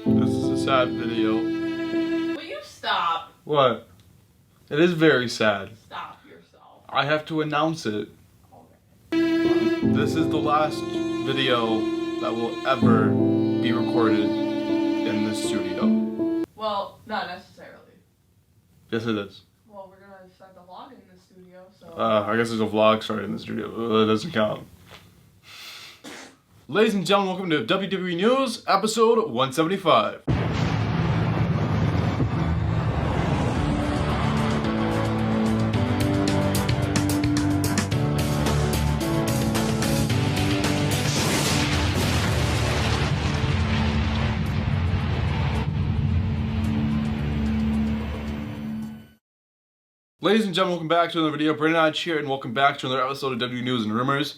This is a sad video. Will you stop? What? It is very sad. Stop yourself. I have to announce it. Okay. This is the last video that will ever be recorded in this studio. Well, not necessarily. Yes, it is. Well, we're gonna start the vlog in the studio, so. I guess there's a vlog started in the studio. That doesn't count. Ladies and gentlemen, welcome to WWE News, episode 175. Ladies and gentlemen, welcome back to another video. Bryan Hodge here, and welcome back to another episode of WWE News and Rumors.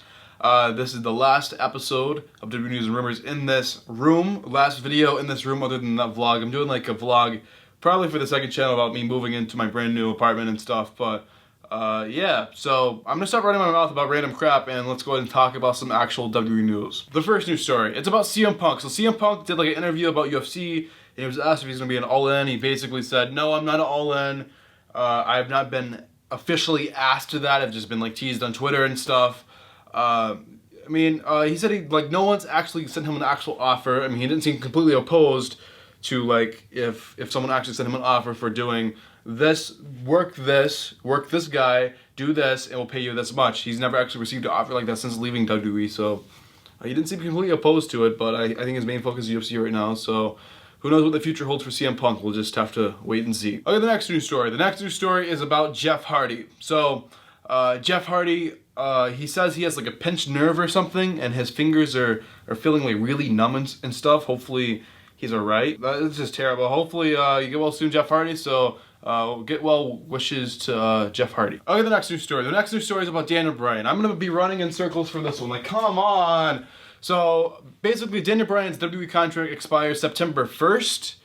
This is the last episode of WWE News and Rumors in this room. Last video in this room other than that vlog. I'm doing like a vlog probably for the second channel about me moving into my brand new apartment and stuff. But yeah, so I'm going to stop running my mouth about random crap and let's go ahead and talk about some actual WWE news. The first news story, it's about CM Punk. So CM Punk did like an interview about UFC and he was asked if he's going to be an all-in. He basically said, no, I'm not an all-in. I have not been officially asked to that. I've just been like teased on Twitter and stuff. He said no one's actually sent him an actual offer. I mean, he didn't seem completely opposed to like if someone actually sent him an offer for doing this, work this guy, do this, and we'll pay you this much. He's never actually received an offer like that since leaving WWE, so he didn't seem completely opposed to it, but I think his main focus is UFC right now, so who knows what the future holds for CM Punk. We'll just have to wait and see. Okay, the next news story. The next news story is about Jeff Hardy. So, Jeff Hardy, he says he has like a pinched nerve or something, and his fingers are feeling like really numb and stuff. Hopefully, he's alright. This is terrible. Hopefully, you get well soon, Jeff Hardy. So, get well wishes to Jeff Hardy. Okay, the next news story. The next news story is about Daniel Bryan. I'm gonna be running in circles for this one. Like, come on. So basically, Daniel Bryan's WWE contract expires September 1st,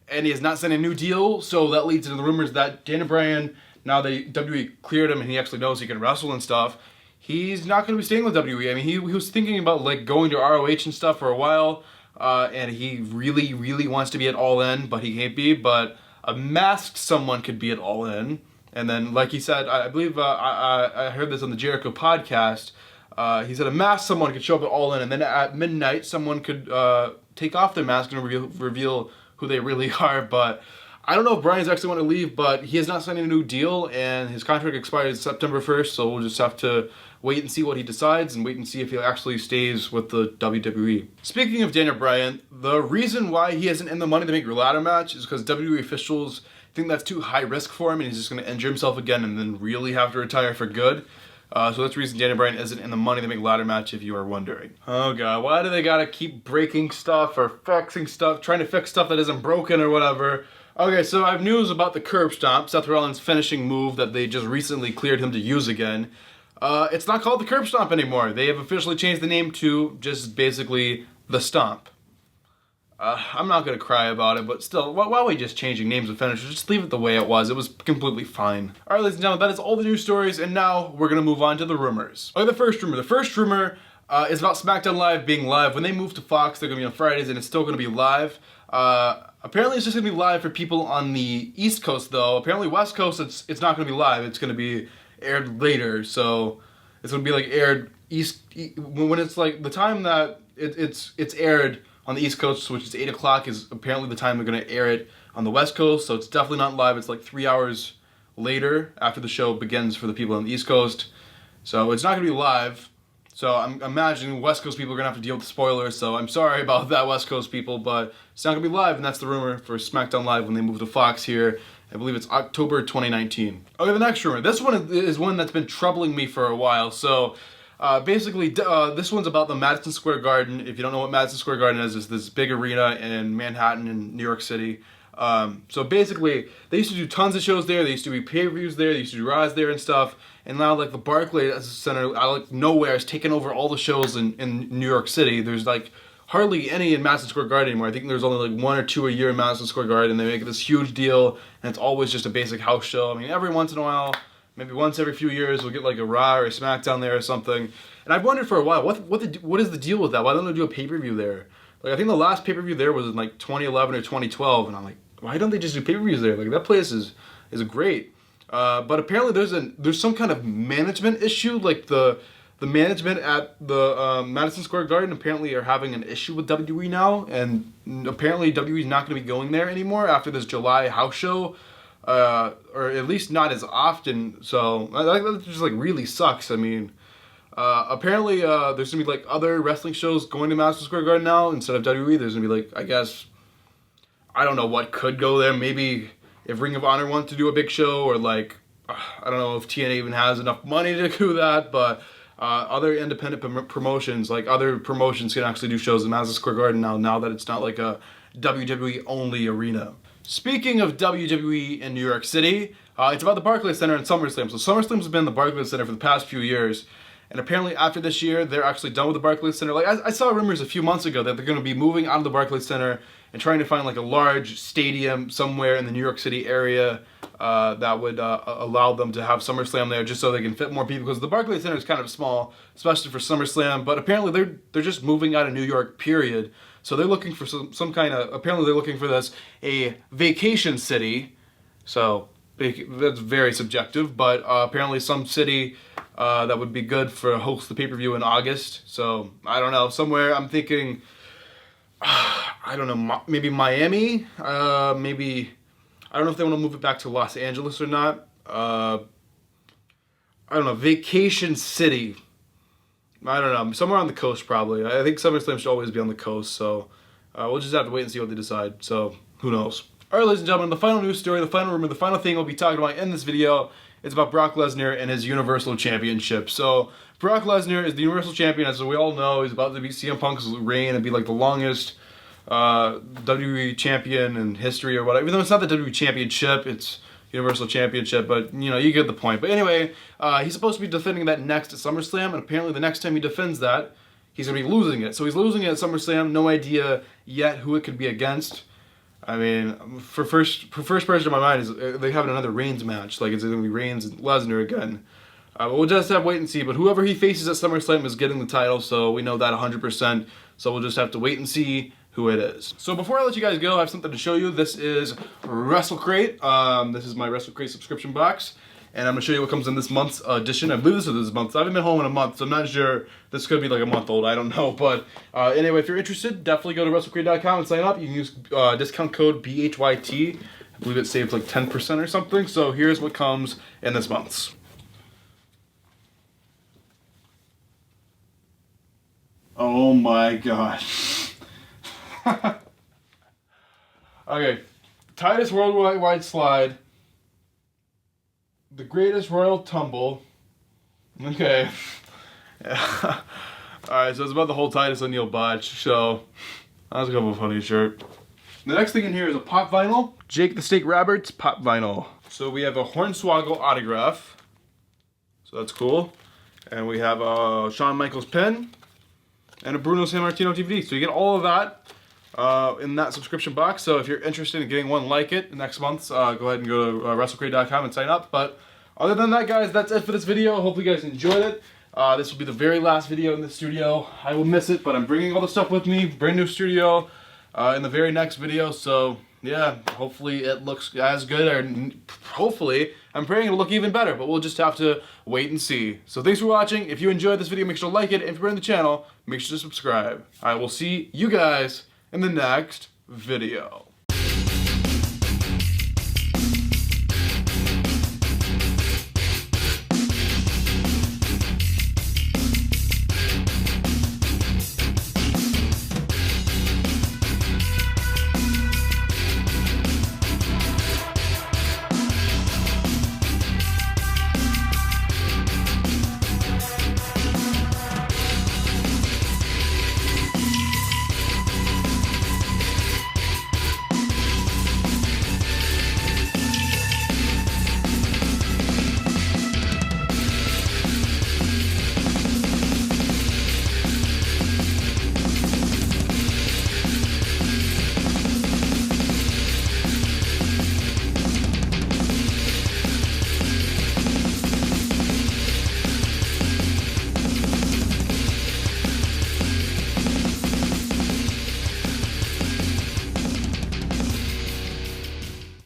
and he has not signed a new deal. So that leads into the rumors that Daniel Bryan, now that WWE cleared him and he actually knows he can wrestle and stuff, he's not going to be staying with WWE. I mean, he was thinking about like going to ROH and stuff for a while, and he really wants to be at All In, but he can't be. But a masked someone could be at All In, and then like he said, I believe I heard this on the Jericho podcast. He said a masked someone could show up at All In, and then at midnight someone could take off their mask and reveal who they really are. But I don't know if Bryan's actually want to leave, but he has not signed a new deal, and his contract expires September 1st, so we'll just have to wait and see what he decides, and wait and see if he actually stays with the WWE. Speaking of Daniel Bryan, the reason why he isn't in the Money to Make ladder match is because WWE officials think that's too high risk for him, and he's just going to injure himself again and then really have to retire for good. So that's the reason Daniel Bryan isn't in the Money to Make ladder match, if you are wondering. Oh god, why do they gotta keep breaking stuff or fixing stuff, trying to fix stuff that isn't broken or whatever? Okay, so I have news about the curb stomp, Seth Rollins' finishing move that they just recently cleared him to use again. It's not called the curb stomp anymore. They have officially changed the name to just basically the stomp. I'm not going to cry about it, but still, why are we just changing names of finishers? Just leave it the way it was. It was completely fine. Alright, ladies and gentlemen, that is all the news stories, and now we're going to move on to the rumors. Okay, the first rumor. The first rumor is about Smackdown Live being live. When they move to Fox, they're going to be on Fridays, and it's still going to be live. Apparently, it's just going to be live for people on the East Coast, though. Apparently, West Coast, it's not going to be live. It's going to be aired later, so it's going to be like aired when it's like the time that it's aired on the East Coast, which is 8 o'clock, is apparently the time they're going to air it on the West Coast, so it's definitely not live. It's like 3 hours later after the show begins for the people on the East Coast. So it's not going to be live. So I'm imagining West Coast people are going to have to deal with the spoilers, so I'm sorry about that, West Coast people, but it's not going to be live, and that's the rumor for Smackdown Live when they move to Fox here. I believe it's October 2019. Okay, the next rumor. This one is one that's been troubling me for a while, so basically, this one's about the Madison Square Garden. If you don't know what Madison Square Garden is, it's this big arena in Manhattan in New York City. So basically, they used to do tons of shows there. They used to do pay-per-views there. They used to do Raws there and stuff. And now, like, the Barclays Center, out of nowhere, has taken over all the shows in New York City. There's, like, hardly any in Madison Square Garden anymore. I think there's only, like, 1 or 2 a year in Madison Square Garden. They make it this huge deal, and it's always just a basic house show. I mean, every once in a while, maybe once every few years, we'll get like a Raw or a Smackdown there or something. And I've wondered for a while, what is the deal with that? Why don't they do a pay-per-view there? Like, I think the last pay-per-view there was in like 2011 or 2012, and I'm like, why don't they just do pay-per-views there? Like, that place is great. But apparently there's some kind of management issue. Like, the management at the Madison Square Garden apparently are having an issue with WWE now, and apparently WWE is not going to be going there anymore after this July house show, or at least not as often. So that just like really sucks. I mean, apparently there's going to be like other wrestling shows going to Madison Square Garden now instead of WWE. There's going to be like, I guess, I don't know what could go there. Maybe if Ring of Honor wants to do a big show, or like, I don't know if TNA even has enough money to do that, but other independent promotions, like other promotions, can actually do shows in Madison Square Garden now that it's not like a WWE only arena. Speaking of WWE in New York City, it's about the Barclays Center and SummerSlam. So SummerSlam's been the Barclays Center for the past few years, and apparently after this year, they're actually done with the Barclays Center. Like, I saw rumors a few months ago that they're going to be moving out of the Barclays Center and trying to find like a large stadium somewhere in the New York City area that would allow them to have SummerSlam there, just so they can fit more people, because the Barclays Center is kind of small, especially for SummerSlam. But apparently they're just moving out of New York, period. So they're looking for some kind of, apparently they're looking for this, a vacation city. So that's very subjective, but apparently some city that would be good for host the pay-per-view in August. So I don't know, somewhere I'm thinking, I don't know, maybe Miami, maybe, I don't know if they want to move it back to Los Angeles or not. I don't know, vacation city. I don't know, somewhere on the coast probably. I think SummerSlam should always be on the coast, so we'll just have to wait and see what they decide. So who knows? All right, ladies and gentlemen, the final news story, the final rumor, the final thing we'll be talking about in this video is about Brock Lesnar and his Universal Championship. So Brock Lesnar is the Universal Champion, as we all know. He's about to be CM Punk's reign and be like the longest WWE champion in history or whatever. Even though it's not the WWE Championship, it's Universal Championship, but you know, you get the point. But anyway, he's supposed to be defending that next at SummerSlam, and apparently the next time he defends that, he's going to be losing it. So he's losing it at SummerSlam, no idea yet who it could be against. I mean, for first person in my mind is they having another Reigns match, like it's going to be Reigns and Lesnar again. But we'll just have to wait and see. But whoever he faces at SummerSlam is getting the title, so we know that 100%. So we'll just have to wait and see who it is. So before I let you guys go, I have something to show you. This is WrestleCrate. This is my WrestleCrate subscription box, and I'm going to show you what comes in this month's edition. I believe this is this month. So I haven't been home in a month, so I'm not sure. This could be like a month old. I don't know. But anyway, if you're interested, definitely go to WrestleCrate.com and sign up. You can use discount code BHYT. I believe it saves like 10% or something. So here's what comes in this month's. Oh my gosh. Okay, Titus Worldwide Slide, the Greatest Royal Tumble. Okay. Yeah. Alright, so it's about the whole Titus O'Neil botch, so that's a couple of funny shirt. The next thing in here is a pop vinyl. Jake the Snake Roberts pop vinyl. So we have a Hornswoggle autograph. So that's cool. And we have a Shawn Michaels pen. And a Bruno Sammartino DVD. So you get all of that in that subscription box. So if you're interested in getting one like it next month, go ahead and go to WrestleCrate.com and sign up. But other than that, guys, that's it for this video. Hopefully you guys enjoyed it. This will be the very last video in the studio. I will miss it, but I'm bringing all the stuff with me. Brand new studio in the very next video. So yeah, hopefully it looks as good, or hopefully I'm praying it'll look even better, but we'll just have to wait and see. So thanks for watching. If you enjoyed this video, make sure to like it. If you're in the channel, make sure to subscribe. I will see you guys in the next video.